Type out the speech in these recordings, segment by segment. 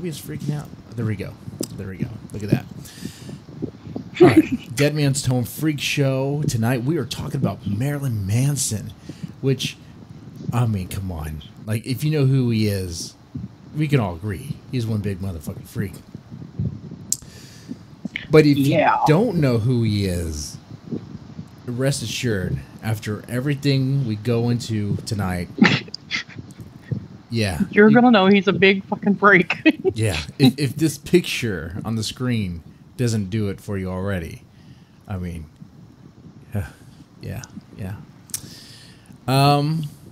Toby's freaking out. There we go. There we go. Look at that. All right, Dead Man's Tone Freak Show. Tonight we are talking about Marilyn Manson, which, I mean, come on. Like, if you know who he is, we can all agree. He's one big motherfucking freak. But if you don't know who he is, rest assured, after everything we go into tonight, you're going to know he's a big fucking freak. Yeah. If this picture on the screen doesn't do it for you already, I mean, yeah.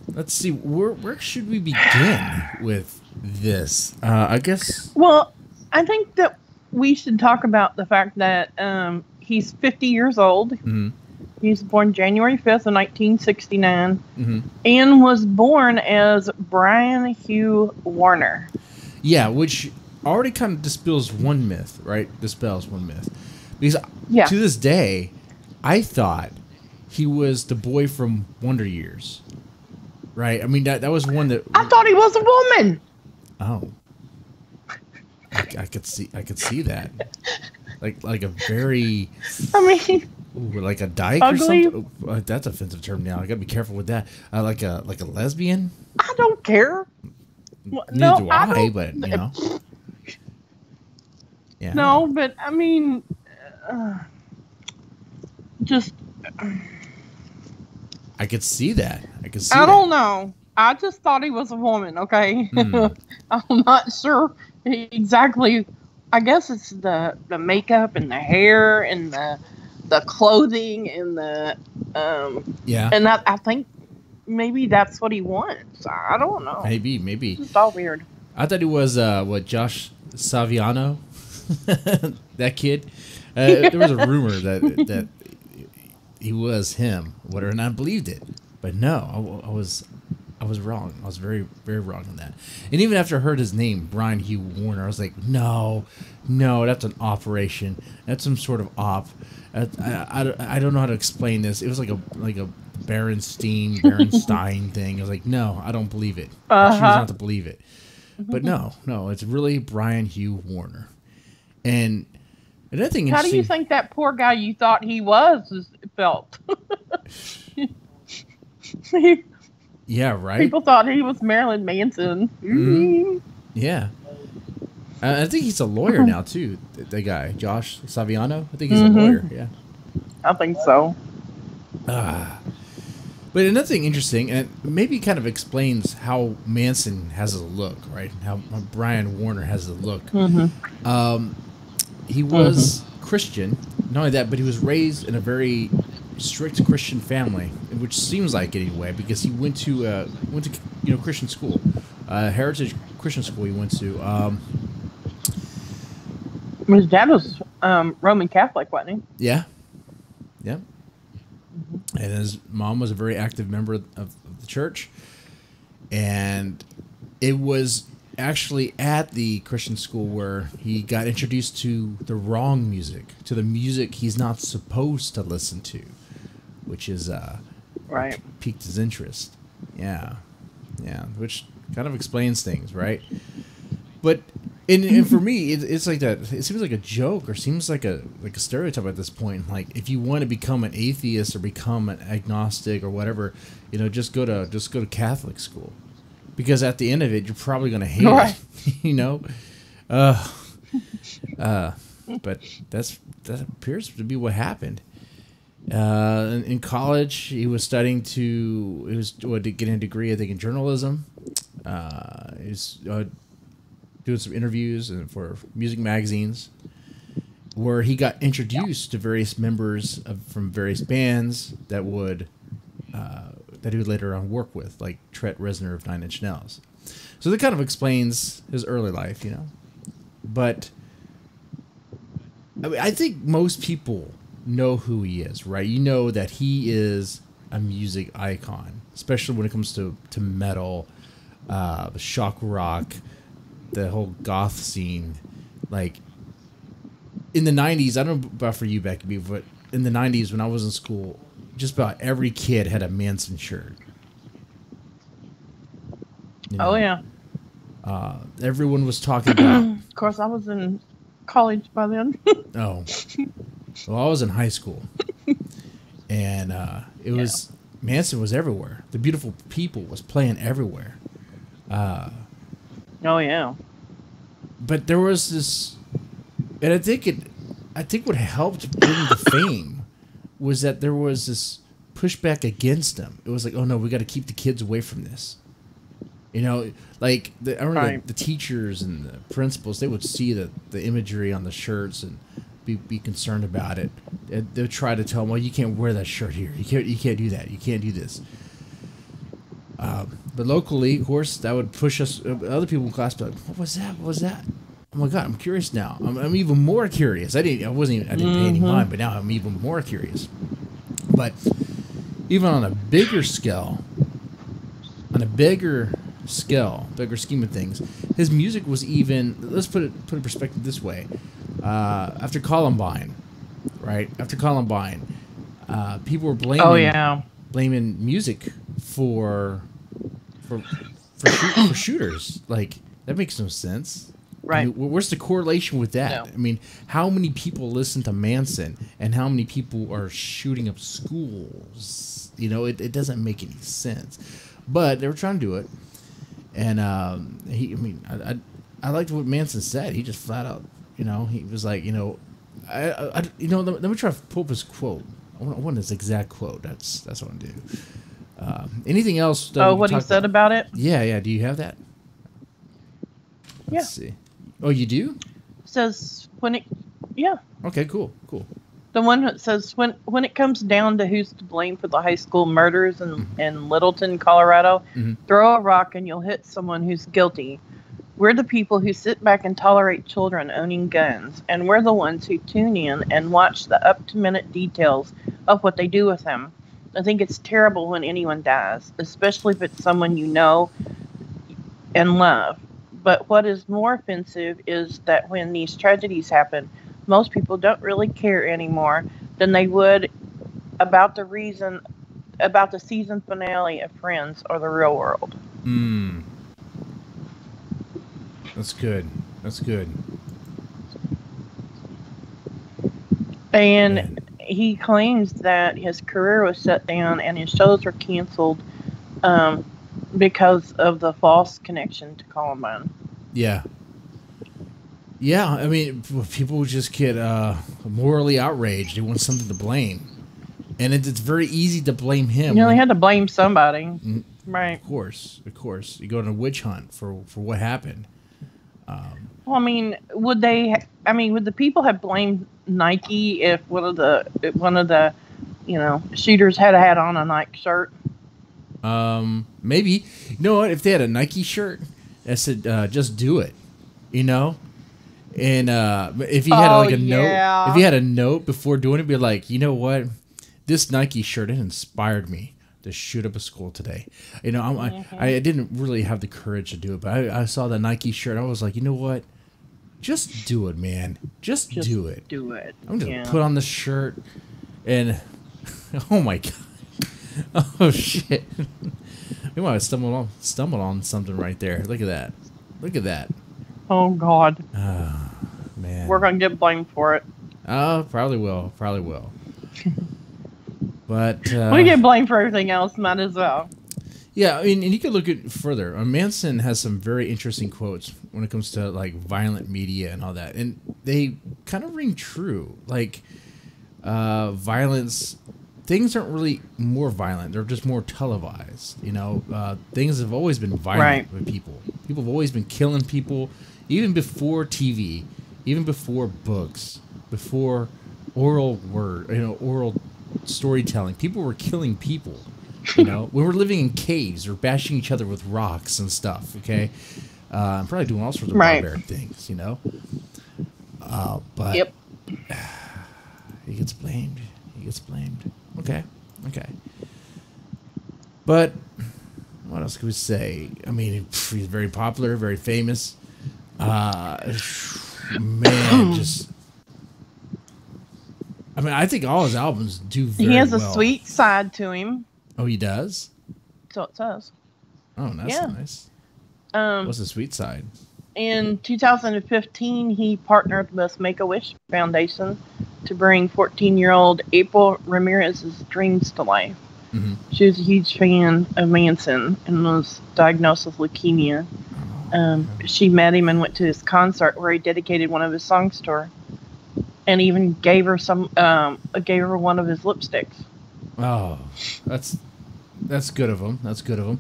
Let's see, where should we begin with this? I guess. Well, I think that we should talk about the fact that he's 50 years old. Mm-hmm. He's born January 5th of 1969, and was born as Brian Hugh Warner. Yeah, which already kind of dispels one myth, right? Dispels one myth. Because to this day, I thought he was the boy from Wonder Years. Right? I mean, that was one that... I thought he was a woman! Oh. I could see that. Like a very... I mean... Ooh, like a dyke ugly. Or something? Oh, that's an offensive term now. I gotta be careful with that. Like a lesbian? I don't care. Neither do I, but, you know. Yeah. No, but, I mean... just... I could see that. I don't know. I just thought he was a woman, okay? I'm not sure exactly. I guess it's the makeup and the hair and the clothing and the and that, I think maybe that's what he wants. I don't know. Maybe. It's just all weird. I thought he was Josh Saviano, that kid. There was a rumor that he was him, whatever, and I believed it. But no, I was wrong. I was very, very wrong on that. And even after I heard his name, Brian Hugh Warner, I was like, no, that's an operation. That's some sort of op. I don't know how to explain this. It was like a Berenstein thing. I was like, no, I don't believe it. I choose not to believe it. But no, it's really Brian Hugh Warner. And another thing. How do you think that poor guy you thought he was felt? Yeah, right. People thought he was Marilyn Manson. Mm-hmm. Yeah. I think he's a lawyer now, too. That guy, Josh Saviano. I think he's a lawyer, yeah. I think so. But another thing interesting, and maybe kind of explains how Manson has a look, right? How Brian Warner has a look. He was Christian. Not only that, but he was raised in a very strict Christian family, which seems like it anyway, because he went to Christian school, Heritage Christian school. He went to. His dad was Roman Catholic, wasn't he? Yeah. And his mom was a very active member of the church, and it was actually at the Christian school where he got introduced to the wrong music, to the music he's not supposed to listen to, which is piqued his interest. Yeah, which kind of explains things, right? But and for me, it's like that. It seems like a joke, or seems like a stereotype at this point. Like, if you want to become an atheist or become an agnostic or whatever, just go to Catholic school, because at the end of it, you're probably going to hate it. But that appears to be what happened. In college, he was studying to get a degree, I think, in journalism. He was doing some interviews and for music magazines, where he got introduced to various members from various bands that he would later on work with, like Trent Reznor of Nine Inch Nails. So that kind of explains his early life, But I mean, I think most people know who he is, right? You know that he is a music icon, especially when it comes to metal, shock rock, the whole goth scene. Like, in the 90s, I don't know about for you, Becky, but in the 90s when I was in school, just about every kid had a Manson shirt. Oh, yeah. Everyone was talking about. Of course, I was in college by then. Oh, well, I was in high school, and it was Manson was everywhere. The Beautiful People was playing everywhere. Oh yeah. But there was this, and I think what helped bring the fame was that there was this pushback against him. It was like, oh no, we got to keep the kids away from this. You know, like I remember the teachers and the principals, they would see the imagery on the shirts and be concerned about it. They would try to tell them, well, you can't wear that shirt here. You can't do that. You can't do this. But locally, of course, that would push us. Other people in class be like, "What was that? What was that?" Oh my God, I'm curious now. I'm even more curious. I didn't pay any mind, but now I'm even more curious. But even on a bigger scale, bigger scheme of things, his music was even. Let's put it in perspective this way. After Columbine, right? After Columbine, people were blaming. Oh yeah. Blaming music for shooters. Like, that makes no sense. Right. I mean, where's the correlation with that? No. I mean, how many people listen to Manson and how many people are shooting up schools? You know, it doesn't make any sense. But they were trying to do it. And I liked what Manson said. He just flat out, you know, he was like, you know, let me try to pull up his quote. I want his exact quote. That's what I'm going to do. Anything else? What he said about it? Yeah. Do you have that? Let's see. Oh, you do? It says when it. Yeah. Okay. Cool. The one that says when it comes down to who's to blame for the high school murders in Littleton, Colorado, throw a rock and you'll hit someone who's guilty. We're the people who sit back and tolerate children owning guns, and we're the ones who tune in and watch the up-to-minute details of what they do with them. I think it's terrible when anyone dies, especially if it's someone you know and love. But what is more offensive is that when these tragedies happen, most people don't really care anymore than they would about the season finale of Friends or the real world. That's good. And he claims that his career was shut down and his shows were canceled because of the false connection to Columbine. Yeah. I mean, people just get morally outraged. They want something to blame, and it's very easy to blame him. You know, they had to blame somebody, right? Of course. You go on a witch hunt for what happened. Well, I mean, would the people have blamed Nike if one of the shooters had on a Nike shirt? Maybe. You know what? If they had a Nike shirt that said "just do it," you know, and if he had note, if he had a note before doing it, be like, you know what, this Nike shirt, it inspired me to shoot up a school today. You know, I didn't really have the courage to do it, but I saw the Nike shirt. I was like, you know what? Just do it, man. Just do it. Do it. I'm going to put on the shirt and... Oh, my God. Oh, shit. We might have stumbled on something right there. Look at that. Oh, God. Oh, man. We're going to get blamed for it. Oh, probably will. But we get blamed for everything else, might as well. Yeah, I mean, and you could look at further. Manson has some very interesting quotes when it comes to like violent media and all that, and they kind of ring true. Like violence, things aren't really more violent; they're just more televised. You know, things have always been violent with people. People have always been killing people, even before TV, even before books, before oral storytelling. People were killing people. You know, we were living in caves or bashing each other with rocks and stuff. Okay, I'm probably doing all sorts of barbaric things. You know, but he gets blamed. Okay. But what else could we say? I mean, he's very popular, very famous. Man, just. I mean, I think all his albums do very well. He has a sweet side to him. Oh, he does? So it says. Oh, that's nice. What's the sweet side? In 2015, he partnered with Make-A-Wish Foundation to bring 14-year-old April Ramirez's dreams to life. Mm-hmm. She was a huge fan of Manson and was diagnosed with leukemia. She met him and went to his concert where he dedicated one of his songs to her, and even gave her one of his lipsticks. Oh, that's good of him. That's good of him.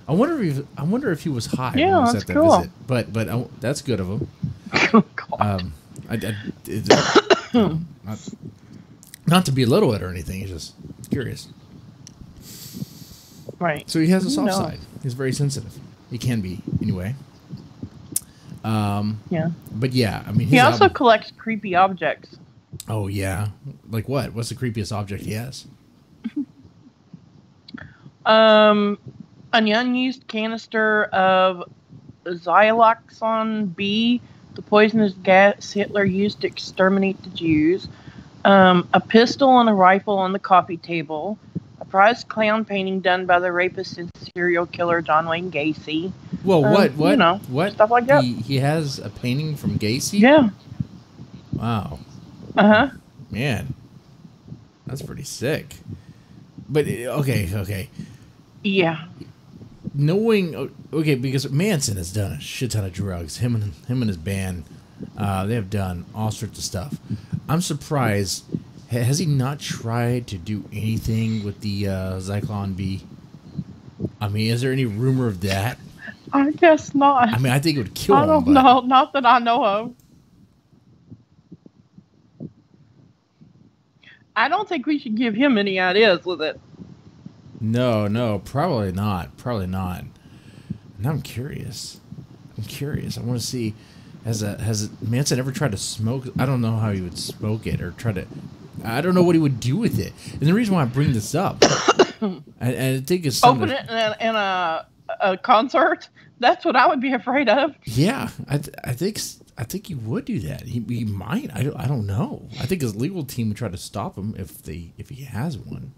I wonder if he was high when he was at that visit. But that's good of him. Not to belittle it or anything. He's just curious. Right. So he has a soft side. He's very sensitive. He can be anyway. Yeah. But yeah, I mean, he also collects creepy objects. Oh yeah, like what? What's the creepiest object he has? An unused canister of Xyloxone B, the poisonous gas Hitler used to exterminate the Jews. A pistol and a rifle on the coffee table. A prized clown painting done by the rapist and serial killer John Wayne Gacy. Well, what? You know, what? Stuff like that. He has a painting from Gacy? Yeah. Wow. Uh-huh. Man, that's pretty sick. But, okay. Yeah. Knowing, because Manson has done a shit ton of drugs. Him and his band, they have done all sorts of stuff. I'm surprised. Has he not tried to do anything with the Zyklon B? I mean, is there any rumor of that? I guess not. I mean, I think it would kill him. I don't know. Not that I know of. I don't think we should give him any ideas with it. No, probably not. Probably not. And I'm curious. I want to see, has Manson ever tried to smoke? I don't know how he would smoke it or try to. I don't know what he would do with it. And the reason why I bring this up, I think it's open it in a concert. That's what I would be afraid of. Yeah, I think he would do that. He might. I don't know. I think his legal team would try to stop him if he has one,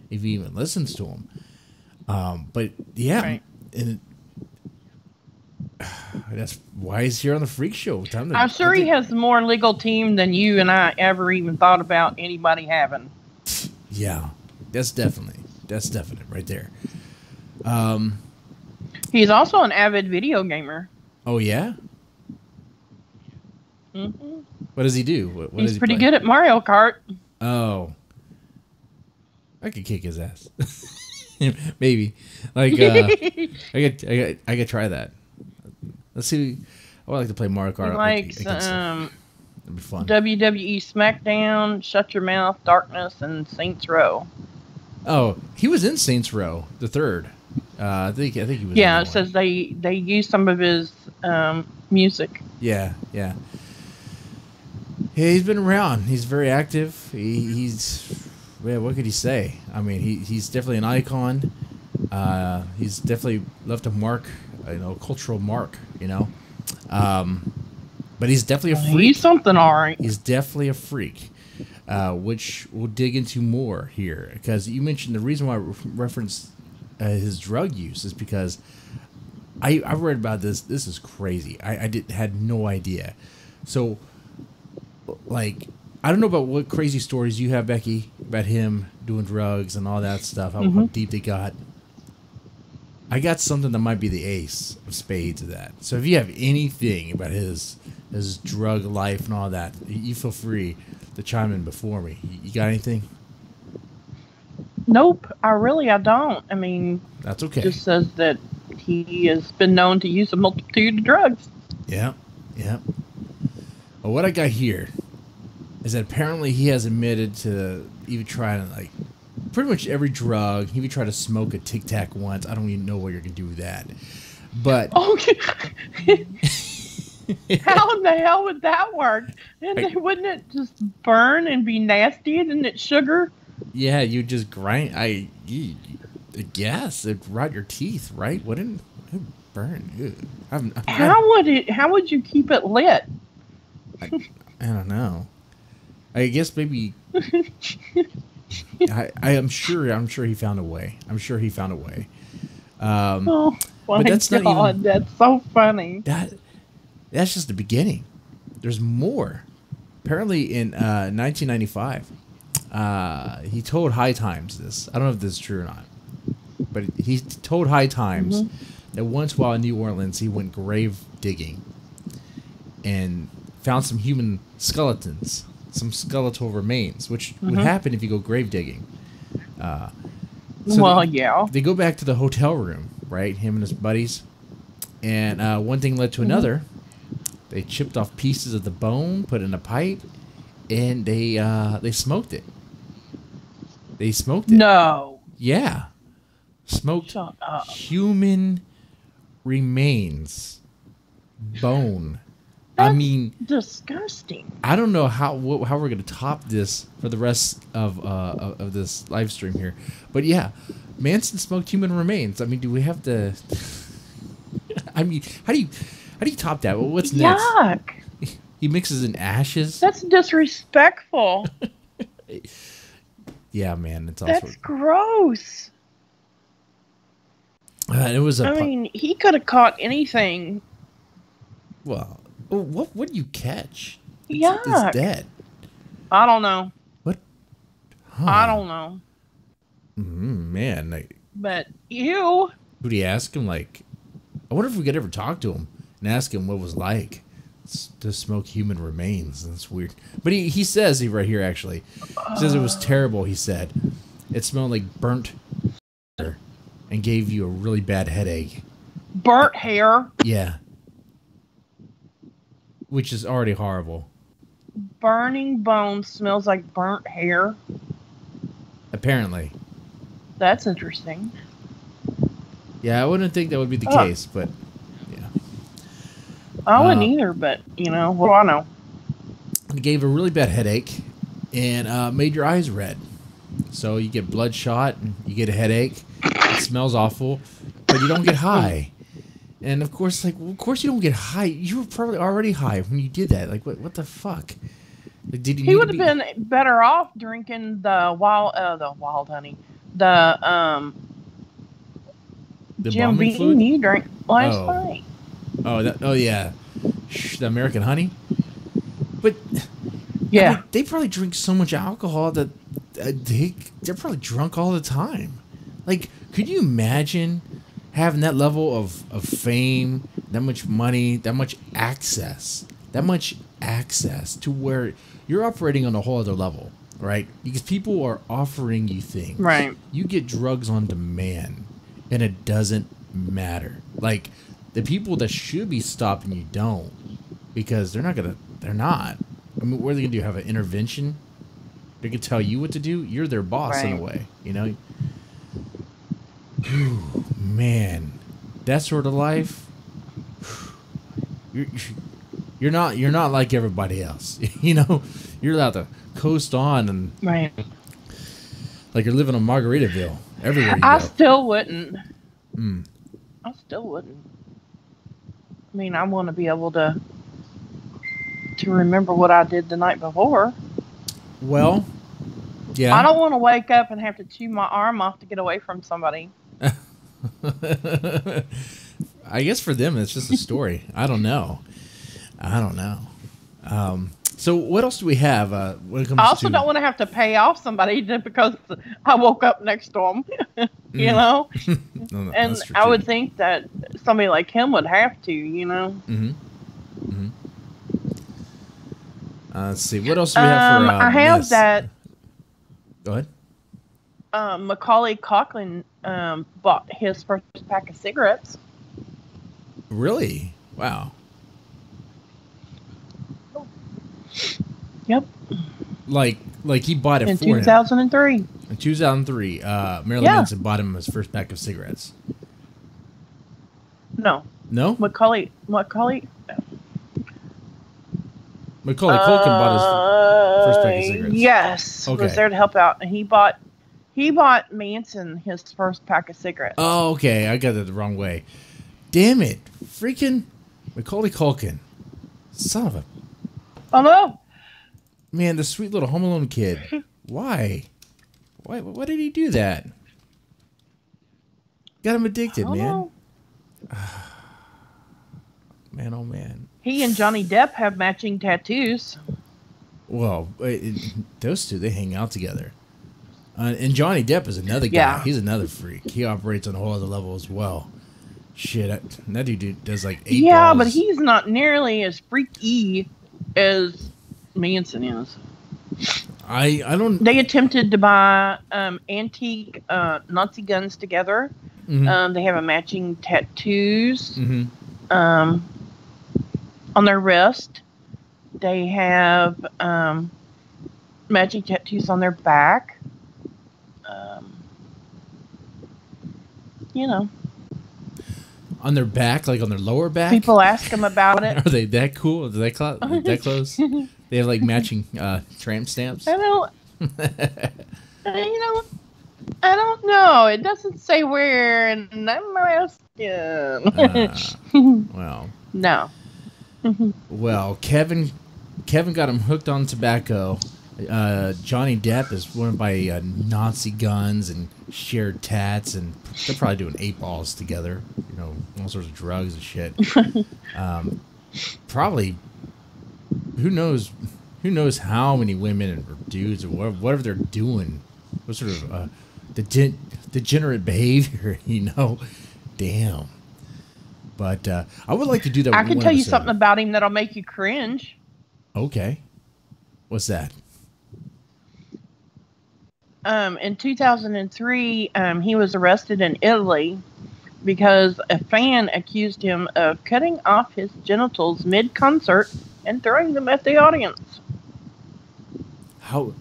if he even listens to him. But yeah, right. And that's why he's here on the Freak Show. I'm sure he has more legal team than you and I ever even thought about anybody having. Yeah, that's definite right there. He's also an avid video gamer. Oh yeah. Mm-hmm. What does he do? What He's does he pretty play? good at Mario Kart. Oh, I could kick his ass. Maybe. Like I could try that. Let's see. I would like to play Mario Kart. He likes that'd be fun. WWE SmackDown, Shut Your Mouth, Darkness, and Saints Row. Oh, he was in Saints Row, the third. I think he was. Yeah, it says they used some of his music. Yeah. He's been around. He's very active. He's what could he say? I mean, he's definitely an icon. He's definitely left a mark, a cultural mark, But he's definitely a freak. He's something, all right. He's definitely a freak, which we'll dig into more here. Because you mentioned the reason why I referenced his drug use is because I read about this. This is crazy. I had no idea. So, like, I don't know about what crazy stories you have, Becky, about him doing drugs and all that stuff, how deep they got. I got something that might be the ace of spades of that. So if you have anything about his drug life and all that, you feel free to chime in before me. You got anything? Nope, I don't. I mean, that's okay. It just says that he has been known to use a multitude of drugs. Yeah. Well, what I got here is that apparently he has admitted to even trying to, like, pretty much every drug. He would try to smoke a Tic Tac once. I don't even know what you're going to do with that. But... Okay. How in the hell would that work? Wouldn't it just burn and be nasty? Isn't it sugar? Yeah, you just grind. I guess it'd rot your teeth, right? Wouldn't it burn? How would you keep it lit? I don't know. I guess maybe. I'm sure he found a way. my that's God, not even, that's so funny. that's just the beginning. There's more. Apparently in 1995, he told High Times this. I don't know if this is true or not, but he told High Times that once while in New Orleans, he went grave digging and found some human skeletons, some skeletal remains, which would happen if you go grave digging. They go back to the hotel room, right? Him and his buddies. And one thing led to another. They chipped off pieces of the bone, put it in a pipe, and they smoked it. They smoked it. No. Yeah. Smoked human remains. Bone. That's I mean, disgusting. I don't know how we're going to top this for the rest of this live stream here. But yeah, Manson smoked human remains. I mean, do we have to... I mean, how do you top that? What's next? Yuck. He mixes in ashes. That's disrespectful. Yeah, man. It's also... That's gross. It was I mean, he could have caught anything. Well, what would you catch? Yuck. It's dead. I don't know. What? Huh. I don't know. Man. But you... Would he ask him, like... I wonder if we could ever talk to him and ask him what it was like to smoke human remains. That's weird. But he says right here, actually. He says it was terrible, he said. It smelled like burnt hair and gave you a really bad headache. Burnt hair? Yeah. Which is already horrible. Burning bone smells like burnt hair? Apparently. That's interesting. Yeah, I wouldn't think that would be the case, but yeah. I wouldn't either, but, you know, what do I know? It gave a really bad headache and made your eyes red. So you get bloodshot, and you get a headache. It smells awful, but you don't get high. And of course, of course you don't get high. You were probably already high when you did that. Like, what the fuck? Like, he would have been better off drinking the wild honey. The Jim Beam fluid? You drank last night. Oh yeah, the American honey. But yeah, I mean, they probably drink so much alcohol that they're probably drunk all the time. Like, could you imagine having that level of fame, that much money, that much access to where you're operating on a whole other level, right? Because people are offering you things. Right. You get drugs on demand, and it doesn't matter. Like, the people that should be stopping you don't, because they're not. I mean, what are they going to do? Have an intervention? They can tell you what to do? You're their boss in a way, you know? Whew, man, that sort of life, you're not like everybody else. You know, you're allowed to coast on and like you're living on Margaritaville everywhere you go. I still wouldn't. I still wouldn't. I mean, I want to be able to remember what I did the night before. Well, yeah. I don't want to wake up and have to chew my arm off to get away from somebody. I guess for them it's just a story. I don't know. So what else do we have when it comes to... I also don't want to have to pay off somebody just because I woke up next to them. You know? No, and I would think that somebody like him would have to, you know? Let's see. What else do we have for... I have that... Go ahead. Macaulay Culkin bought his first pack of cigarettes. Really? Wow. Yep. Like he bought it in for 2003. Him. In 2003, Marilyn Manson bought him his first pack of cigarettes. No. No? Macaulay Culkin bought his first pack of cigarettes. Yes. Okay. Was there to help out. And he bought Manson his first pack of cigarettes. Oh, okay. I got it the wrong way. Damn it. Freaking Macaulay Culkin. Son of a... Oh, no. Man, the sweet little Home Alone kid. Why? Why did he do that? Got him addicted, man. Man, oh man. He and Johnny Depp have matching tattoos. Well, those two, they hang out together. And Johnny Depp is another guy. Yeah. He's another freak. He operates on a whole other level as well. Shit, that dude does like 8 Yeah, balls. but he's not nearly as freaky as Manson is. I don't... They attempted to buy antique Nazi guns together. Mm-hmm. They have a matching tattoos Mm-hmm. On their wrist. They have matching tattoos on their back. You know. On their back, like on their lower back? People ask them about it. Are they that cool? Are they that close? They have like matching tramp stamps? I don't... I don't know. It doesn't say where, and I'm asking. Well. No. Well, Kevin got him hooked on tobacco. Johnny Depp is wanted by Nazi guns and shared tats, and they're probably doing 8 balls together. You know, all sorts of drugs and shit. Probably, who knows how many women or dudes or whatever they're doing. What sort of degenerate behavior, you know? Damn. But I would like to do that. I can tell you something about him that'll make you cringe. Okay. What's that? In 2003, he was arrested in Italy because a fan accused him of cutting off his genitals mid-concert and throwing them at the audience. How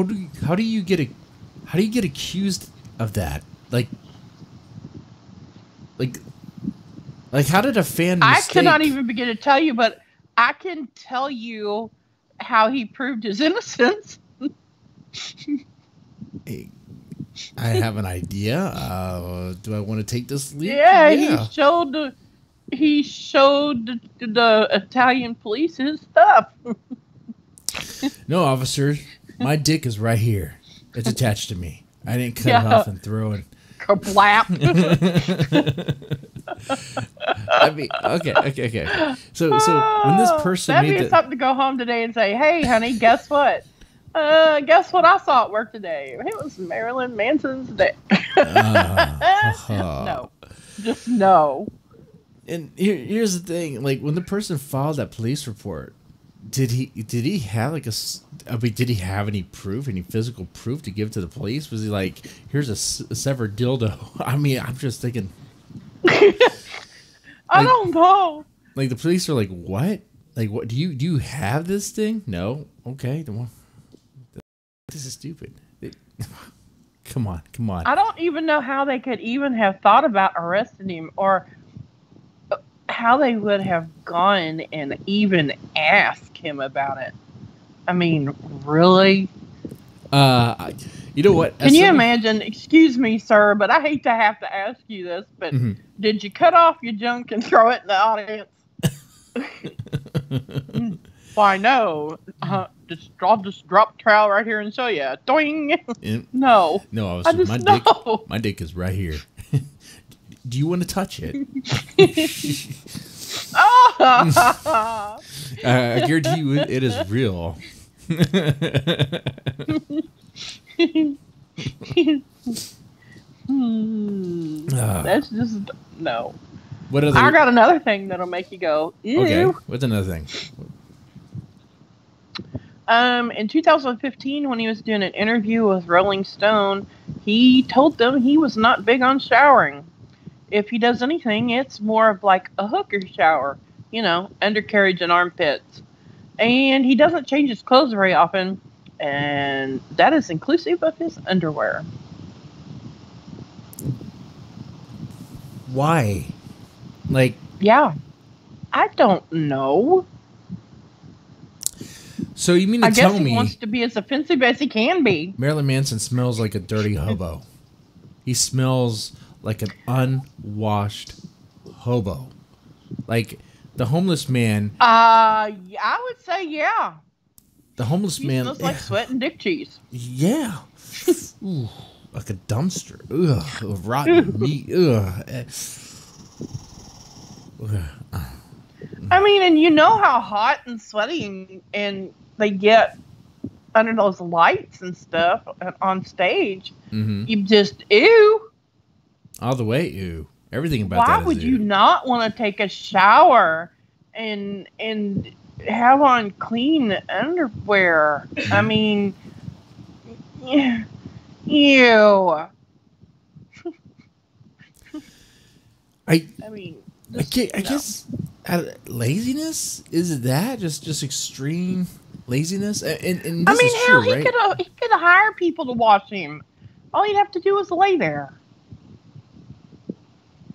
do you get accused of that? Like how did a fan mistake? I cannot even begin to tell you, but I can tell you how he proved his innocence. I have an idea. Do I want to take this leap? Yeah, he showed the Italian police his stuff. No, officer, my dick is right here. It's attached to me. I didn't cut it off and throw it. Kablap. I mean, okay. So when this person that'd be something to go home today and say, "Hey, honey, guess what? Guess what I saw at work today? It was Marilyn Manson's day." No, just no. And here's the thing: like when the person filed that police report, did he have like did he have any proof, any physical proof to give to the police? Was he like, "Here's a severed dildo"? I mean, I'm just thinking. I don't know. Like the police are like, "What? Like what? Do you have this thing?" No. Okay. This is stupid. Come on. I don't even know how they could even have thought about arresting him, or how they would have gone and even asked him about it. I mean, really? You know what? Can you imagine? Excuse me, sir, but I hate to have to ask you this, but did you cut off your junk and throw it in the audience? Why, no. I'll just drop the trowel right here and show you. Doing. No. No, my dick is right here. Do you want to touch it? I guarantee you it is real. That's just no. What other? I got another thing that'll make you go, ew. Okay, what's another thing? In 2015, when he was doing an interview with Rolling Stone, he told them he was not big on showering. If he does anything, it's more of like a hooker shower, undercarriage and armpits. And he doesn't change his clothes very often, and that is inclusive of his underwear. Why? Like, yeah, I don't know. So you mean to tell me? I guess he wants to be as offensive as he can be. Marilyn Manson smells like a dirty hobo. He smells like an unwashed hobo. Like the homeless man. I would say yeah. The homeless man smells like sweat and dick cheese. Yeah. Ooh. like a dumpster. Ugh, rotten meat. Ugh. I mean, and you know how hot and sweaty and they get under those lights and stuff on stage. Mm-hmm. You just, ew. All the way, ew. Everything about Why that is would you ew. not want to take a shower and have on clean underwear? I mean, ew. I mean, I guess laziness, is it that just extreme laziness? And this is hell, true, right? he could hire people to watch him. All he'd have to do is lay there. I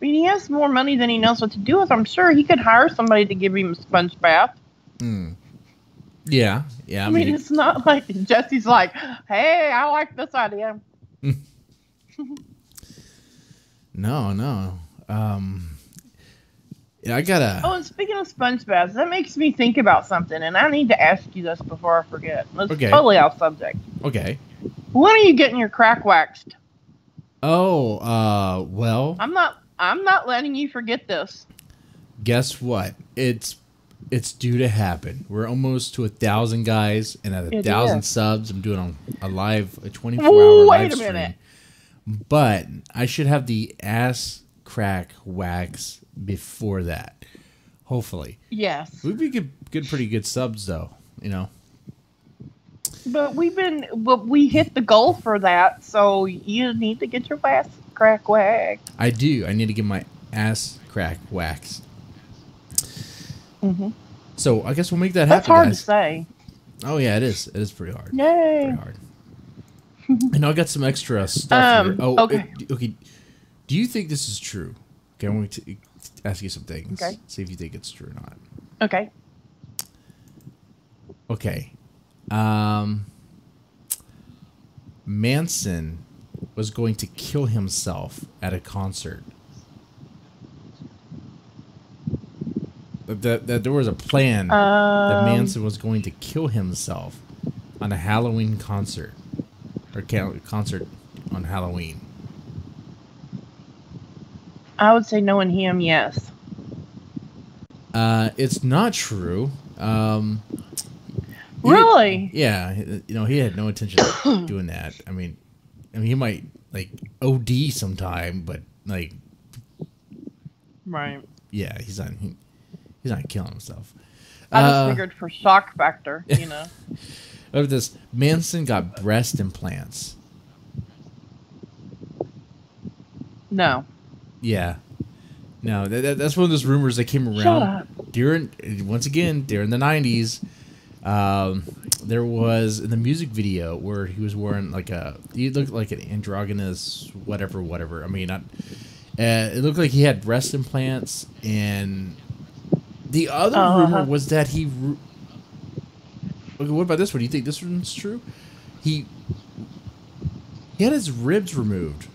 mean, he has more money than he knows what to do with. I'm sure he could hire somebody to give him a sponge bath. Yeah. I mean, it's not like Jesse's like, hey, I like this idea. No. Yeah, I gotta. Oh, and speaking of sponge baths, that makes me think about something, and I need to ask you this before I forget. It's totally off subject. Okay. When are you getting your crack waxed? Oh, well. I'm not letting you forget this. Guess what? It's due to happen. We're almost to 1,000 guys, and at 1,000 subs, I'm doing a 24-hour live stream. Wait a minute. But I should have the ass crack wax before that, hopefully. Yes. We'd be pretty good subs, though. You know. But we hit the goal for that, so you need to get your ass crack waxed. I do. I need to get my ass crack waxed. Mm-hmm. So I guess we'll make that happen. That's hard guys. to say. Oh yeah, it is. It is pretty hard. Yay! Pretty hard. I know I got some extra stuff here. Oh, okay. Okay. Do you think this is true? Okay, I'm going to ask you some things. Okay. See if you think it's true or not. Okay. Okay. Manson was going to kill himself at a concert. That there was a plan that Manson was going to kill himself on a Halloween concert. Or concert on Halloween. I would say knowing him, yes. It's not true. Really? Yeah, he had no intention of doing that. I mean, he might like OD sometime, but like, right? Yeah, he's not killing himself. I just figured for shock factor, Over this, Manson got breast implants. No. Yeah. No, that's one of those rumors that came around Shut up. during the 90s. There was in the music video where he was wearing he looked like an androgynous whatever. I mean, it looked like he had breast implants, and the other rumor was that he. Okay, what about this one? Do you think this one's true? He had his ribs removed.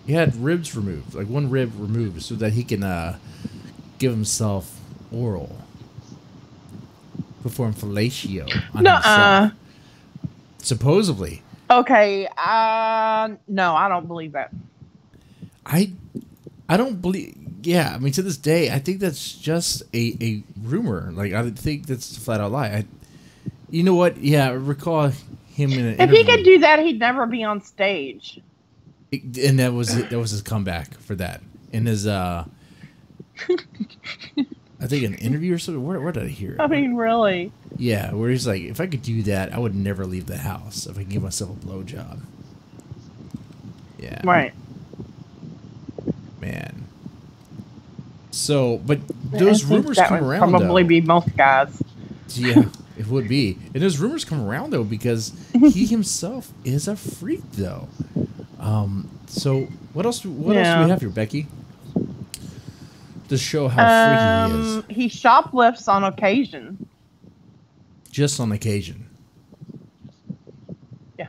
He had ribs removed, like one rib removed, so that he can give himself oral. Perform fellatio on himself. Supposedly. Okay. No, I don't believe that. I don't believe. Yeah, I mean, to this day, I think that's just a rumor. Like, I think that's a flat out lie. You know what? Yeah, I recall him in an interview. If he could do that, he'd never be on stage. And that was his comeback for that. In his, I think an interview or something. Where did I hear it? I mean, really? Yeah, where he's like, if I could do that, I would never leave the house if I could give myself a blowjob. Yeah. Right. Man. So, but those rumors come around, probably be most guys. Yeah, it would be. And those rumors come around, though, because he himself is a freak, though. So what else do we have here, Becky? To show how freaky he is. He shoplifts on occasion. Just on occasion. Yeah.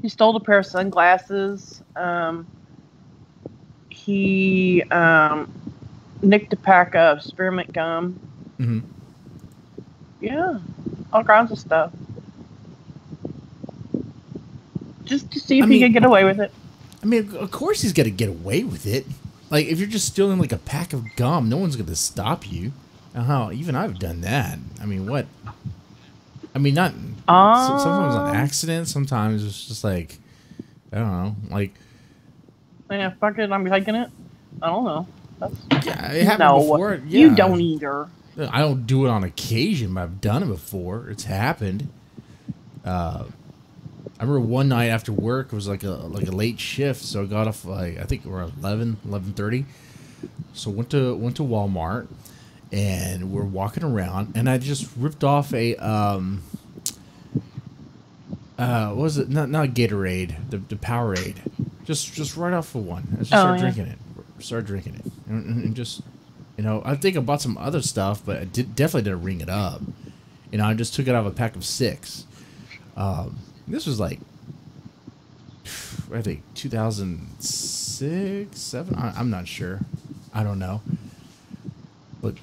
He stole a pair of sunglasses. He nicked a pack of spearmint gum. Mm-hmm. Yeah. All kinds of stuff. just to see if he could get away with it. I mean, of course he's gonna get away with it. Like, if you're just stealing like a pack of gum, no one's gonna stop you. Even I've done that. I mean, what? I mean, not sometimes on accident. Sometimes it's just like, I don't know, like. Yeah, fuck it, I'm taking it. I don't know. Yeah, it happened before. Yeah. You don't either. I don't do it on occasion, but I've done it before. It's happened. I remember one night after work, it was like a late shift, so I got off like I think around 11:30. So went to Walmart, and we're walking around, and I just ripped off a what was it? Not Gatorade, the Powerade. Just right off of one. I just started drinking it. And just, I think I bought some other stuff, but I definitely didn't ring it up. I just took it out of a pack of 6. This was like, I think 2006, 7. I'm not sure. I don't know. But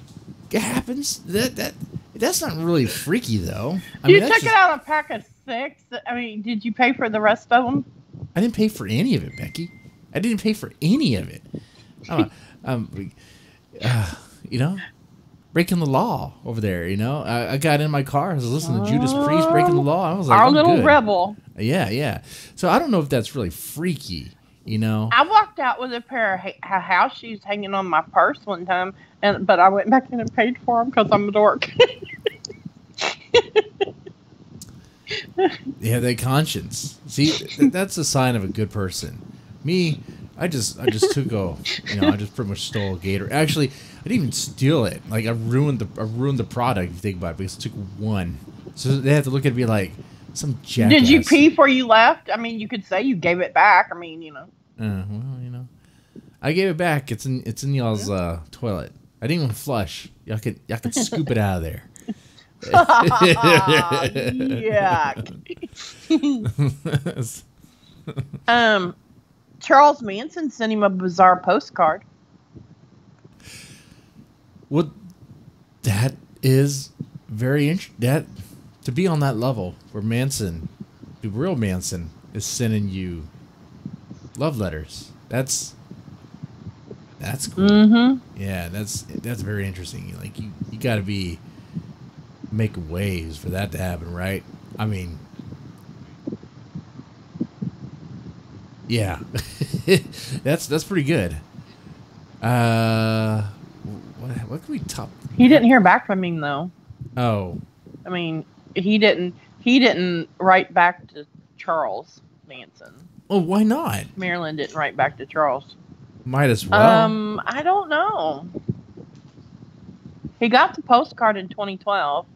it happens. That's not really freaky though. You took it out of a pack of 6. I mean, did you pay for the rest of them? I didn't pay for any of it, Becky. I didn't pay for any of it. Breaking the law over there, I got in my car. I was listening to Judas Priest breaking the law. I was like, our little rebel. Yeah. So I don't know if that's really freaky, I walked out with a pair of house shoes hanging on my purse one time, but I went back in and paid for them because I'm a dork. Yeah, they conscience. See, that's a sign of a good person. Me, I just took I just pretty much stole a Gator. Actually, I didn't even steal it. Like I ruined the product. If you think about it, because I took one. So they have to look at me like some jackass. Did you pee before you left? I mean, you could say you gave it back. I mean, I gave it back. It's in y'all's toilet. I didn't even flush. Y'all could scoop it out of there. Yuck. Charles Manson sent him a bizarre postcard. Well, that is very interesting. To be on that level where Manson, the real Manson, is sending you love letters. That's cool. Mm-hmm. Yeah, that's very interesting. Like you got to make waves for that to happen, right? I mean, yeah, that's pretty good. What can we top? He didn't hear back from him though. Oh, I mean, he didn't write back to Charles Manson. Well, why not? Marilyn didn't write back to Charles. Might as well. I don't know. He got the postcard in 2012.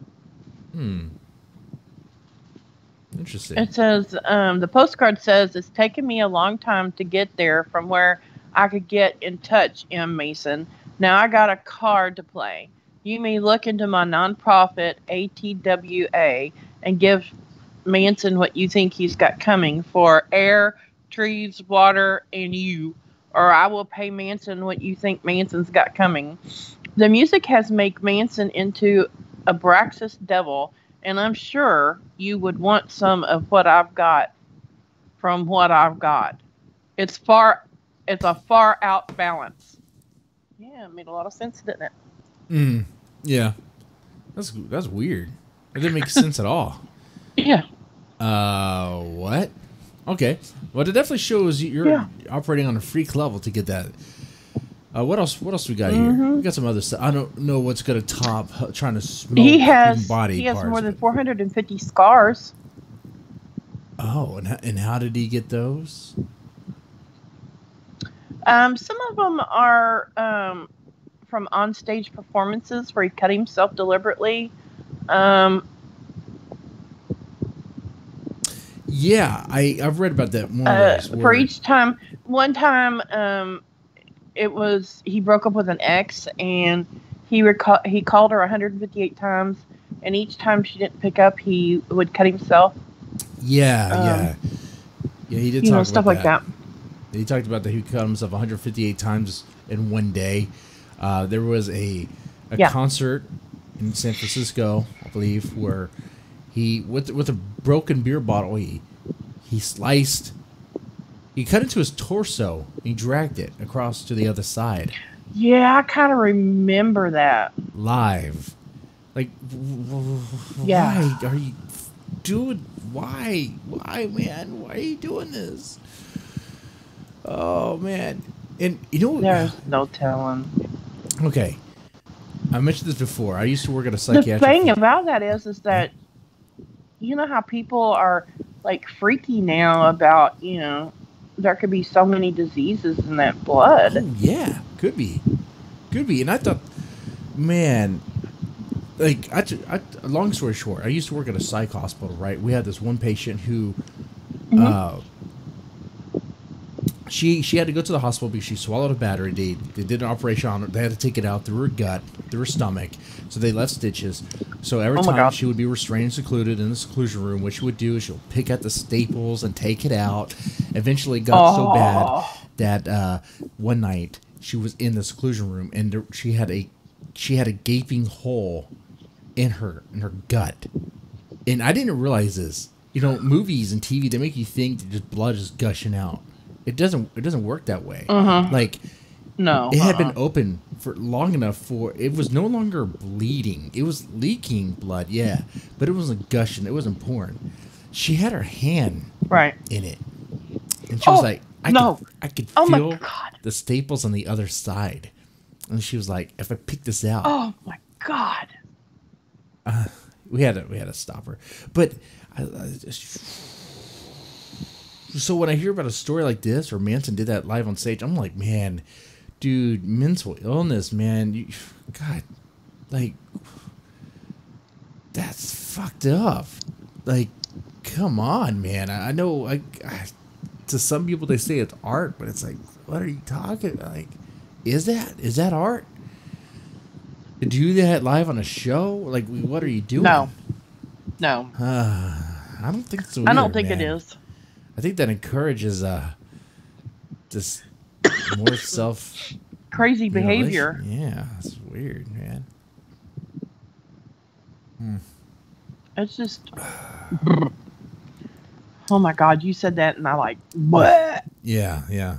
Interesting. It says, the postcard says, it's taken me a long time to get there from where I could get in touch, M. Mason. Now I got a card to play. You may look into my nonprofit, ATWA, and give Manson what you think he's got coming for air, trees, water, and you. Or I will pay Manson what you think Manson's got coming. The music has made Manson into a Braxis devil, and I'm sure you would want some of what I've got from what I've got. It's a far out balance. Yeah, it made a lot of sense, didn't it? Yeah. That's weird. It didn't make sense at all. Yeah. What? Okay. Well, it definitely shows you're operating on a freak level to get that. What else we got here? We got some other stuff. I don't know what's going to top trying to smoke body He has parts, more than 450 scars. Oh, and how did he get those? Some of them are from on-stage performances where he cut himself deliberately. Yeah, I've read about that. For each time, one time, it was he broke up with an ex, and he called her 158 times, and each time she didn't pick up, he would cut himself. Yeah. He did talk about stuff like that. He talked about that he cut himself 158 times in one day. There was a concert in San Francisco, I believe, where he with a broken beer bottle he He cut into his torso. And he dragged it across to the other side. Yeah, I kind of remember that. Live. Like, Yeah. why are you doing? Why, man? Why are you doing this? Oh man, and you know, There's no telling. Okay, I mentioned this before. I used to work at a psychiatric. The thing about that is that you know how people are like freaky now about, you know, there could be so many diseases in that blood. Oh yeah, could be, and I thought, man. Like, long story short, I used to work at a psych hospital, right? We had this one patient who, she had to go to the hospital because she swallowed a battery. They did an operation on her. They had to take it out through her gut, through her stomach. So they left stitches. So every time she would be restrained and secluded in the seclusion room, what she would do is she'll pick at the staples and take it out. Eventually it got so bad that one night she was in the seclusion room and she had a gaping hole in her gut, and I didn't realize this. You know, movies and TV, they make you think that just blood is gushing out. It doesn't work that way. Like, no, it had been open for long enough for it was no longer bleeding. It was leaking blood, yeah, but it wasn't gushing. It wasn't pouring. She had her hand in it, and she was like, I could feel the staples on the other side. And she was like, "If I pick this out, oh my god!" We had to stop her. But so when I hear about a story like this, or Manson did that live on stage, I'm like, man, dude, mental illness, man, God, like, that's fucked up. Like, come on, man. I know, to some people they say it's art, but it's like, what are you talking about? Like, is that art? To do that live on a show? Like, what are you doing? No. I don't think so. I don't think it is. I think that encourages just more crazy behavior. Yeah, it's weird, man. It's just. Oh my god, you said that, and I like. What? Yeah.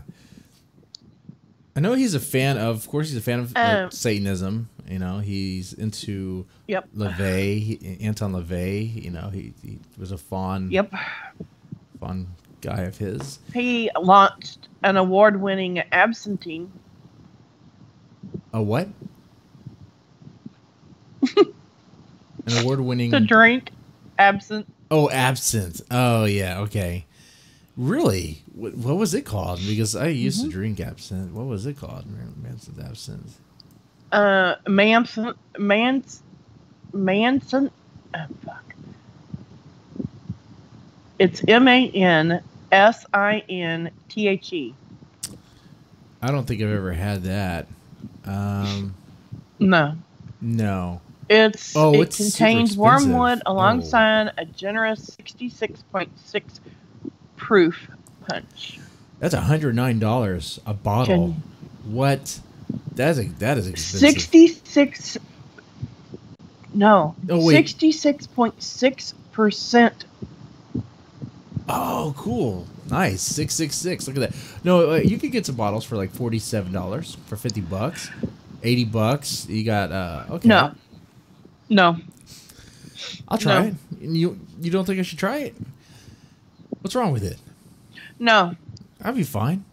I know he's a fan of course, he's a fan of Satanism. You know, he's into LaVey, Anton LaVey. You know, he was a fond guy of his. He launched an award-winning absinthe. A what? An award-winning... To drink absinthe. Oh, absinthe. Oh, yeah, okay. Really? What was it called? Because I used to drink absinthe. What was it called? Manson's absinthe. Manson. Oh, fuck. It's MANSINTHE. I don't think I've ever had that. No. It contains wormwood alongside a generous 66.6 proof punch. That's $109 a bottle. What? That is expensive. 66. No. Oh, wait. 66.6%. Oh, cool. Nice. 666. Look at that. No, you could get some bottles for like $47 for $50, $80. You got okay. No. I'll try it. You don't think I should try it? What's wrong with it? No. I'll be fine.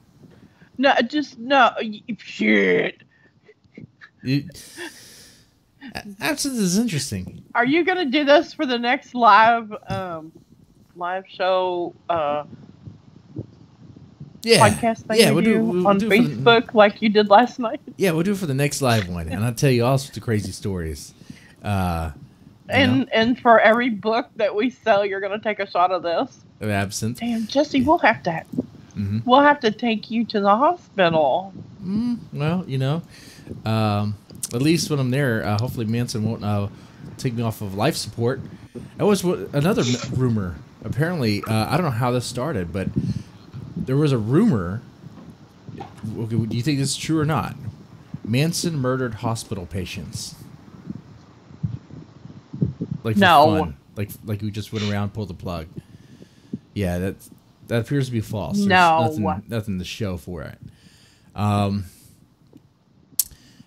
No, just no. Shit. Absinthe is interesting. Are you gonna do this for the next live show? Podcast thing we'll do on Facebook like you did last night. Yeah, we'll do it for the next live one, and I'll tell you all sorts of crazy stories. And for every book that we sell, you're gonna take a shot of this. Of absinthe. Damn, Jesse, we'll have to. We'll have to take you to the hospital. Well, you know, at least when I'm there, hopefully Manson won't take me off of life support. That was another rumor. Apparently, I don't know how this started, but there was a rumor. Okay, do you think this is true or not? Manson murdered hospital patients. Like for fun. Like we just went around, pulled the plug. Yeah, That appears to be false. There's No. nothing to show for it.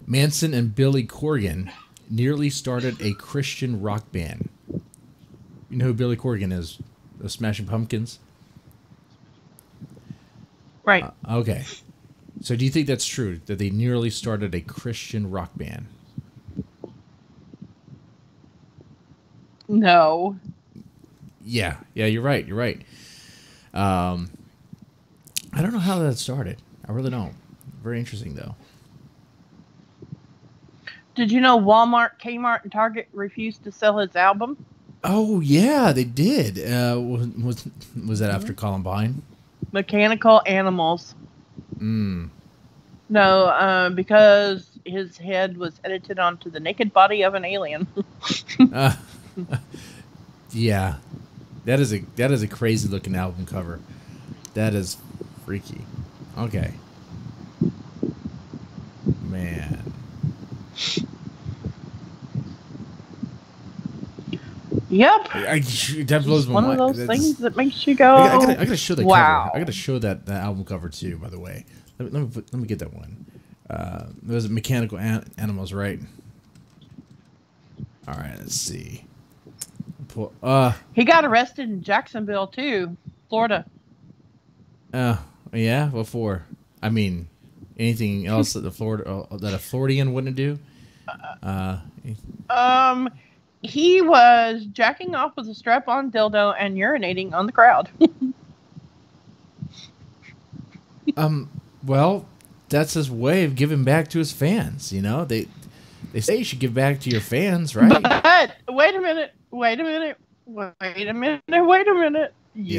Manson and Billy Corgan nearly started a Christian rock band. You know who Billy Corgan is? The Smashing Pumpkins? Right. Okay. So do you think that's true, that they nearly started a Christian rock band? No. Yeah, you're right. I don't know how that started. I really don't. Very interesting, though. Did you know Walmart, Kmart, and Target refused to sell his album? Oh, yeah, they did. Was that after Columbine? Mechanical Animals. Mm. No, because his head was edited onto the naked body of an alien. Yeah. That is a crazy looking album cover. That is freaky. Okay. Man. Yep. That blows my One mind. of those things that makes you go. I gotta show the wow. cover. I gotta show that album cover too. By the way, let me get that one. Those Mechanical Animals, right? All right. Let's see. He got arrested in Jacksonville too, Florida. Yeah. What for? I mean, anything else that a Floridian wouldn't do? He was jacking off with a strap-on dildo and urinating on the crowd. Well, that's his way of giving back to his fans. You know, they say you should give back to your fans, right? But wait a minute. You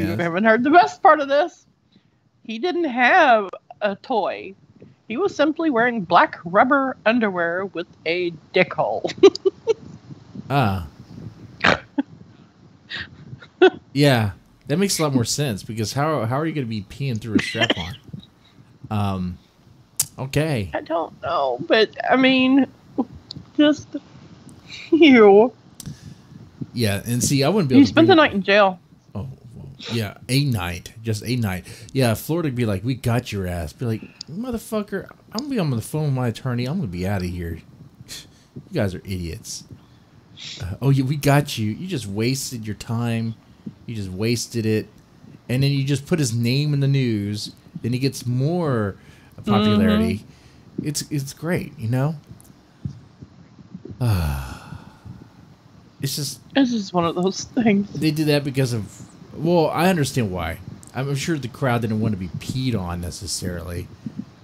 haven't heard the best part of this. He didn't have a toy. He was simply wearing black rubber underwear with a dick hole. Yeah, that makes a lot more sense, because how are you going to be peeing through a strap-on? Okay. I don't know, but I mean, just you. Yeah, and see, I wouldn't be able You to spent the night in jail. Oh, yeah, a night. Just a night. Yeah, Florida would be like, we got your ass. Be like, motherfucker, I'm going to be on the phone with my attorney. I'm going to be out of here. You guys are idiots. We got you. You just wasted your time. You just wasted it. And then you just put his name in the news. Then he gets more popularity. Mm-hmm. It's great, you know? It's just one of those things. They did that because of... Well, I understand why. I'm sure the crowd didn't want to be peed on necessarily.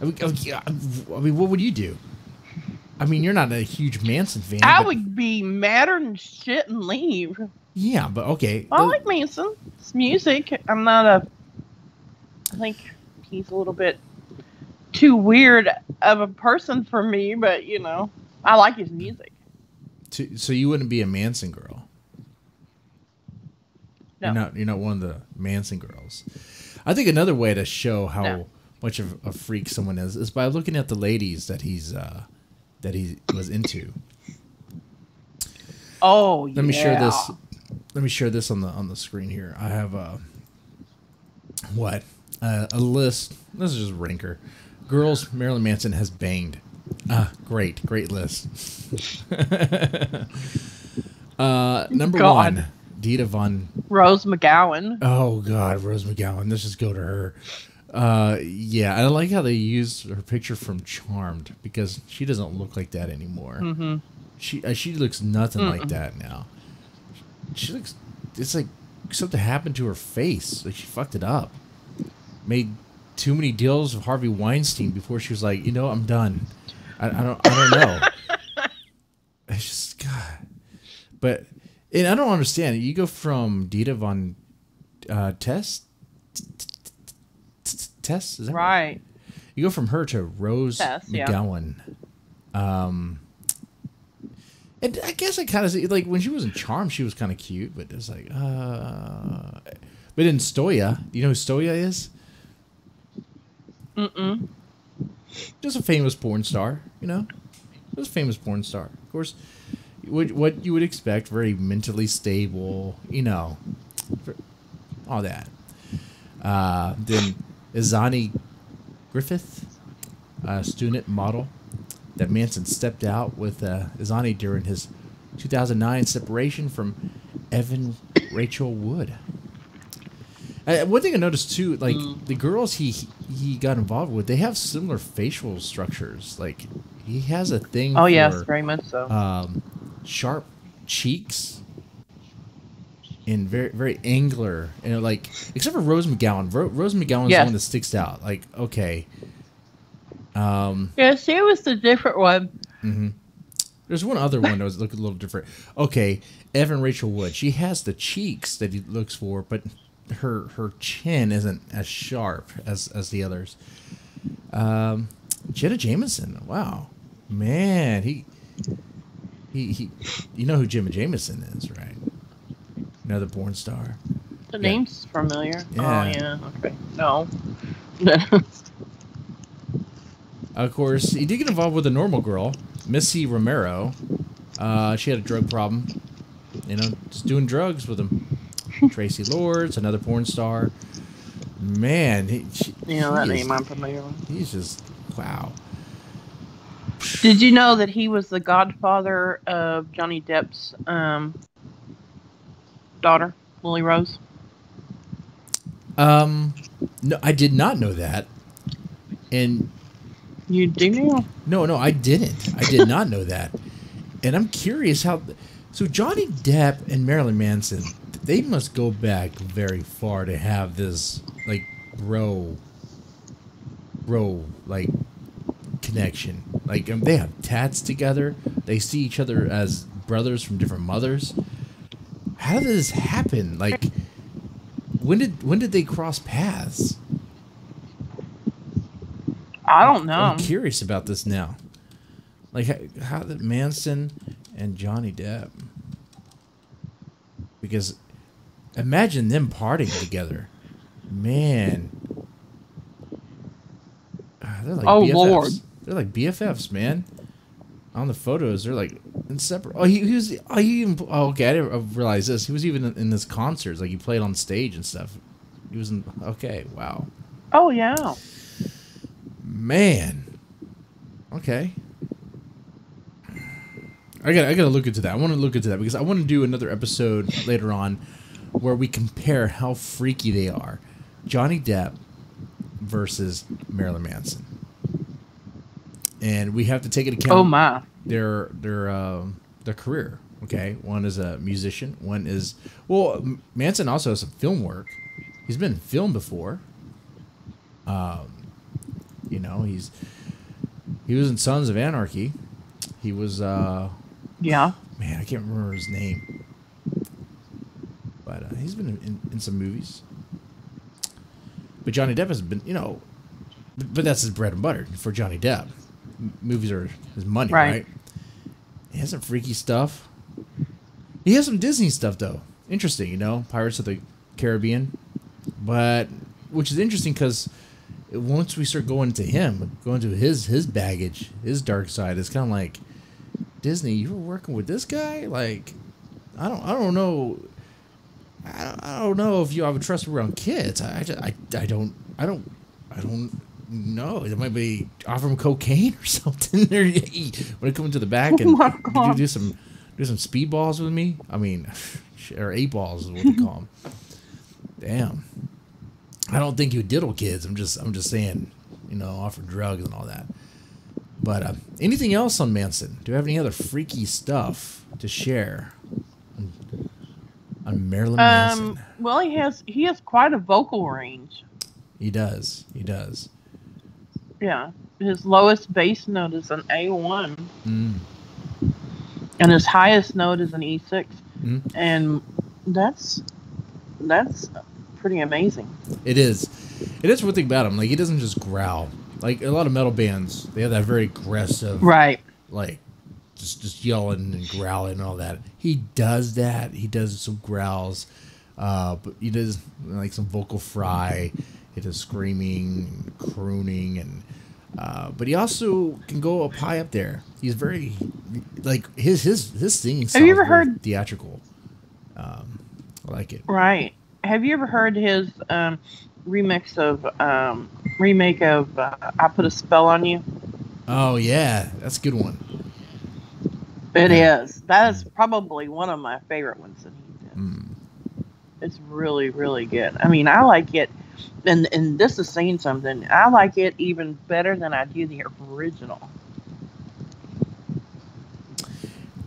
I mean, what would you do? I mean, you're not a huge Manson fan. I would be madder than shit and leave. Yeah, but okay. I like Manson. It's music. I think he's a little bit too weird of a person for me, but, you know, I like his music. So you wouldn't be a Manson girl? No. You're not one of the Manson girls. I think another way to show how much of a freak someone is by looking at the ladies that he was into. Oh, Let me share this. Let me share this on the screen here. I have a list. This is just ranker. Girls Marilyn Manson has banged. Great list. Number one, Dita Von Rose McGowan. Oh God, Rose McGowan. Let's just go to her. Yeah, I like how they used her picture from Charmed, because she doesn't look like that anymore. Mm-hmm. She looks nothing like that now. She looks. It's like something happened to her face. Like she fucked it up. Made too many deals with Harvey Weinstein before she was like, you know, I'm done. I don't know. It's just God. But and I don't understand. You go from Dita Von Tess. Is that right? You go from her to Rose McGowan. Yeah. And I guess I kind of see, like, when she was in Charm, she was kind of cute, but it's like, but in Stoya, you know who Stoya is? Mm-mm. Just a famous porn star, you know? Just a famous porn star. Of course, what you would expect, very mentally stable, you know, all that. Then Izani Griffith, a student model that Manson stepped out with Izani during his 2009 separation from Evan Rachel Wood. One thing I noticed too, like the girls he got involved with, they have similar facial structures. Like he has a thing. Oh for, yes, very much so. Sharp cheeks and very very angular, and like except for Rose McGowan. Rose McGowan's the one that sticks out. Like okay. Yeah, she was the different one. Mm-hmm. There's one other one that was looking a little different. Okay, Evan Rachel Wood. She has the cheeks that he looks for, but her chin isn't as sharp as the others. Jenna Jameson. Wow, man, he. You know who Jenna Jameson is, right? Another porn star. The name's familiar. Yeah. Oh yeah. Okay. No. Of course, he did get involved with a normal girl, Missy Romero. She had a drug problem. You know, just doing drugs with him. Tracy Lords, another porn star. Man, that name I'm familiar with. He's just wow. Did you know that he was the godfather of Johnny Depp's daughter, Lily Rose? No, I did not know that. And you do know? No, I didn't. I did not know that. And I'm curious how. So Johnny Depp and Marilyn Manson, they must go back very far to have this like bro like connection. Like they have tats together. They see each other as brothers from different mothers. How did this happen? Like when did they cross paths? I don't know. I'm curious about this now. Like how did Manson and Johnny Depp? Because imagine them partying together. Man. They're like BFFs. Lord. They're like BFFs, man. On the photos, they're like inseparable. Oh, he was. Oh, he even. Oh, okay. I didn't realize this. He was even in his concerts. Like he played on stage and stuff. He was in. Okay, wow. Oh yeah. Man. Okay. I gotta look into that. I want to look into that because I want to do another episode later on where we compare how freaky they are. Johnny Depp versus Marilyn Manson. And we have to take into account their career. Okay, one is a musician. One is Manson also has some film work. He's been in film before. You know, he was in Sons of Anarchy. He was yeah. Man, I can't remember his name, but he's been in some movies. But Johnny Depp has been, you know, but that's his bread and butter for Johnny Depp. Movies are his money, right? He has some freaky stuff. He has some Disney stuff though. Interesting, you know, Pirates of the Caribbean, but which is interesting because once we start going to him, going to his baggage, his dark side, it's kind of like Disney. You were working with this guy, like I don't know. I don't know if you have a trust around kids. I don't know. It might be offer him cocaine or something. When it comes to the back and you do some speedballs with me. I mean, or 8-balls is what they call them. Damn. I don't think you diddle kids. I'm just saying, you know, offer drugs and all that. But anything else on Manson? Do you have any other freaky stuff to share on Marilyn Manson? Well, he has quite a vocal range. He does. Yeah, his lowest bass note is an A1, and his highest note is an E6, and that's pretty amazing. It is one thing about him. Like he doesn't just growl. Like a lot of metal bands, they have that very aggressive, right? Like just yelling and growling and all that. He does that. He does some growls, but he does like some vocal fry. He does screaming, and crooning, and but he also can go up high up there. He's very like his singing style. Have you ever heard theatrical? I like it. Right. Have you ever heard his remake of I Put a Spell on You. Oh yeah, that's a good one. It is. That is probably one of my favorite ones that he did. It's really, really good. I mean, I like it, and this is saying something. I like it even better than I do the original.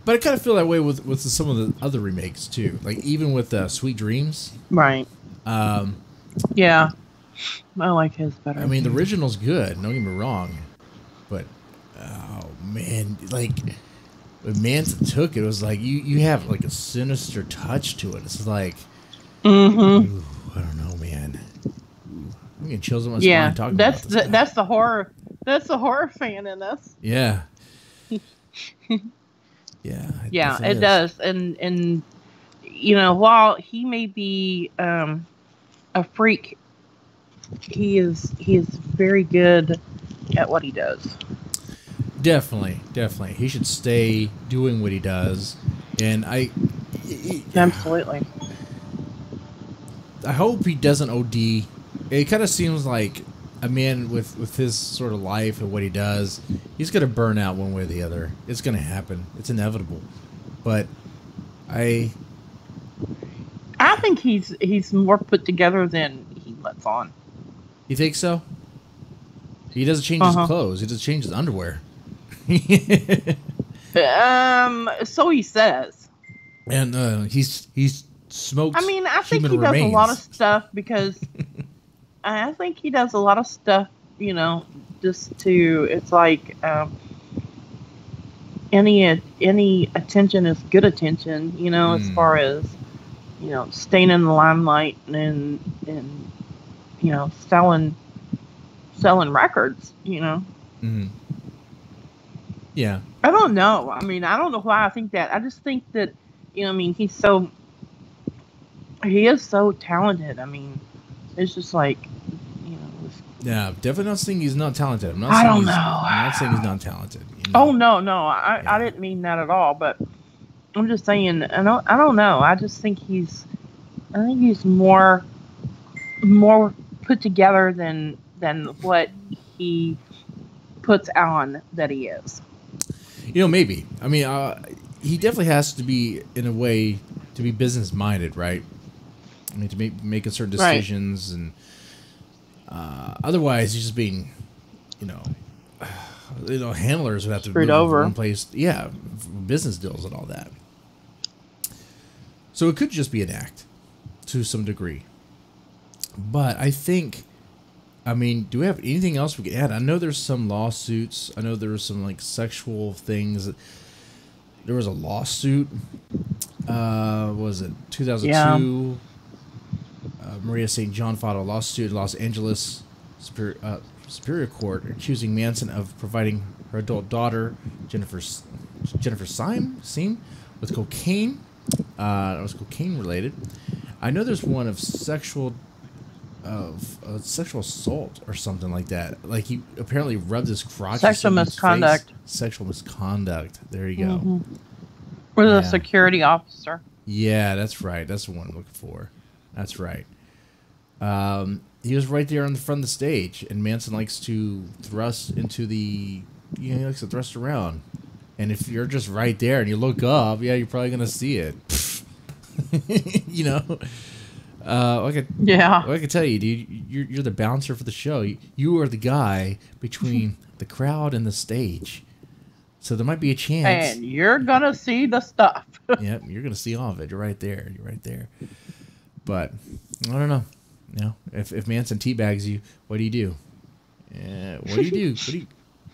But I kind of feel that way with some of the other remakes too. Like even with Sweet Dreams. Right. Yeah. I like his better. I mean, the original's good. Don't get me wrong. But, oh man, like when Manson took it, it was like you have like a sinister touch to it. It's like, ooh, I don't know, man. Ooh, I'm getting chills on my spine talking about this. That's the horror. That's the horror fan in us. Yeah. Yeah. It does. And you know, while he may be a freak, he is very good at what he does. Definitely. He should stay doing what he does. And absolutely. I hope he doesn't OD. It kind of seems like a man with his sort of life and what he does, he's going to burn out one way or the other. It's going to happen. It's inevitable. But I think he's more put together than he lets on. You think so? He doesn't change his clothes. He doesn't change his underwear. So he says. And he's smoked. I mean, I think he does a lot of stuff because I think he does a lot of stuff, you know, just to, it's like any attention is good attention, you know, as far as, you know, staying in the limelight and you know, selling records, you know. Yeah. I don't know. I mean, I don't know why I think that. I just think that, you know, I mean, he is so talented. I mean, it's just like, you know. Yeah, definitely not saying he's not talented. I'm not saying he's not talented. You know? Oh, no. I didn't mean that at all. But I'm just saying, I don't know. I just think he's more put together than what he puts on that he is. You know, maybe. I mean, he definitely has to be, in a way, to be business minded, right? I mean, to make certain decisions, right. And otherwise, he's just being, you know, handlers would have to screwed move over from one place, yeah, business deals and all that. So it could just be an act, to some degree. But I think, I mean, do we have anything else we can add? I know there's some lawsuits. I know there were some like sexual things. There was a lawsuit. What was it 2002? Yeah. Maria St. John filed a lawsuit in Los Angeles Superior Court accusing Manson of providing her adult daughter Jennifer Syme with cocaine. It was cocaine related. I know there's one of sexual assault or something like that. Like he apparently rubbed his crotch. Sexual misconduct. Sexual misconduct. There you go. Mm-hmm. With a security officer. Yeah, that's right. That's the one I'm looking for. That's right. He was right there on the front of the stage, and Manson likes to thrust into he likes to thrust around. And if you're just right there and you look up, yeah, you're probably gonna see it. You know. I can tell you, dude, you're the bouncer for the show. You are the guy between the crowd and the stage. So there might be a chance. And you're gonna see the stuff. Yep, you're gonna see all of it. You're right there. But I don't know. You know, if Manson teabags you, what do you do? What do you do? Do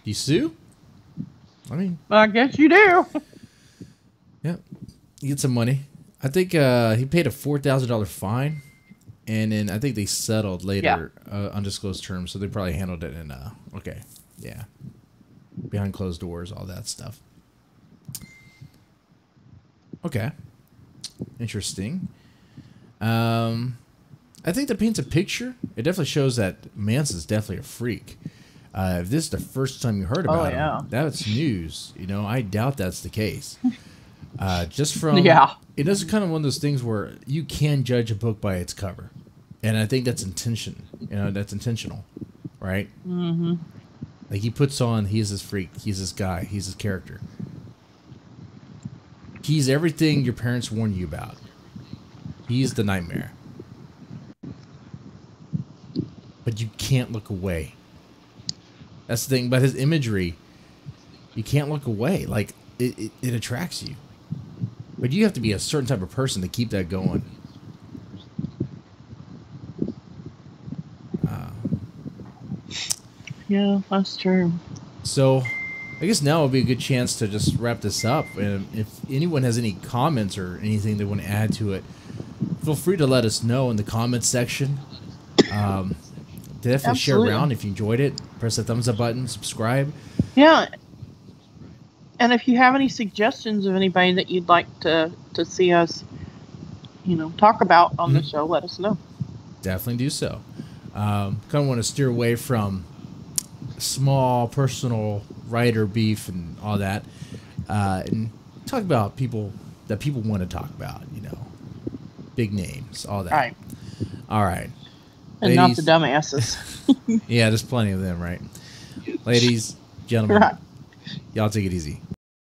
you sue? I mean, I guess you do. Yeah, you get some money. I think he paid a $4,000 fine, and then I think they settled later, undisclosed terms. So they probably handled it in behind closed doors, all that stuff. Okay, interesting. I think that paints a picture. It definitely shows that Manson's definitely a freak. If this is the first time you heard about him, that's news. You know, I doubt that's the case. Just from it is kind of one of those things where you can judge a book by its cover. And I think that's that's intentional, right? Mm-hmm. Like he puts on, he's this freak, he's this guy, he's this character. He's everything your parents warned you about. He's the nightmare. But you can't look away. That's the thing. But his imagery, you can't look away. Like, it attracts you. But you have to be a certain type of person to keep that going. Yeah, that's true. So, I guess now would be a good chance to just wrap this up. And if anyone has any comments or anything they want to add to it, feel free to let us know in the comments section. Definitely share around if you enjoyed it. Press the thumbs up button, subscribe. Yeah. And if you have any suggestions of anybody that you'd like to see us, talk about on the show, let us know. Definitely do so. Kind of want to steer away from small personal writer beef and all that, and talk about people that people want to talk about. Big names, all that. Right. All right. And ladies, not the dumbasses. Yeah, there's plenty of them, right? Ladies, gentlemen, Right. Y'all take it easy.